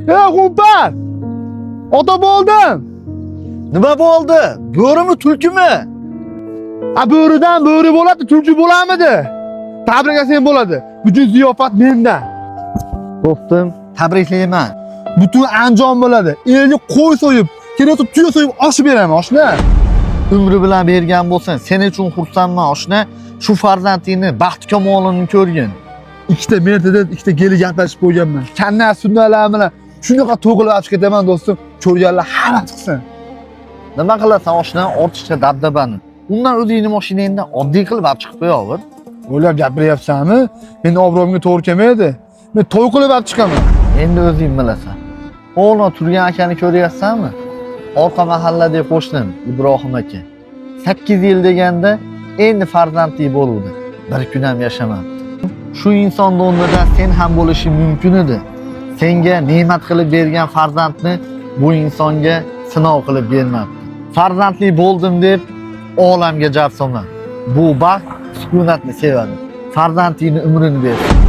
Xumpar! Ota bo'ldim. Nima bo'ldi? Bo'rimi, tulkimi? Bo'ridan bo'ri bo'ladi, tulki bo'lamidi? Tabriklasang bo'ladi. Butun ziyofat mendan. Do'stim, tabriklayman. Butun anjom bo'ladi. Elga qo'y so'yib, kelasa tuya so'yib oshib beraman, oshna. Umri bilan bergan bo'lsang, sen uchun xursandman, oshna. Shu farzandingni baxt kamolini ko'rgin. Ikkita Mercedes, ikkita geli gaplashib qo'yganman. Kanna sunnalar bilan shunaqa to'g'rilib olib ketaman do'stim. Ko'rganlar hamma chiqsin. Nima qilasan, oshna? Ortiqcha dabdabani. Undan o'zingni mashinangdan oddiy qilib olib chiqib qo'yaver. O'ylab gapiryapsanmi? Meni obro'mga to'g'ri kelmaydi. Men to'y qilib olib chiqaman. Endi o'zing bilasan. O'g'lon turgan akani ko'ryapsanmi? Orqa mahalladagi qo'shnim Ibrohim aka. 8 yil deganda endi farzandli bo'ldi. Bir kun ham yashamabdi. Shu inson o'rnida sen ham bo'lishing mumkin edi. Senga ne'mat qilib bergan farzandni bu insonga sinov qilib bermabdi. Farzandli bo'ldim deb olamga jar solma. Bu baxt sukunatni sevadi. Farzandingni umrini ber.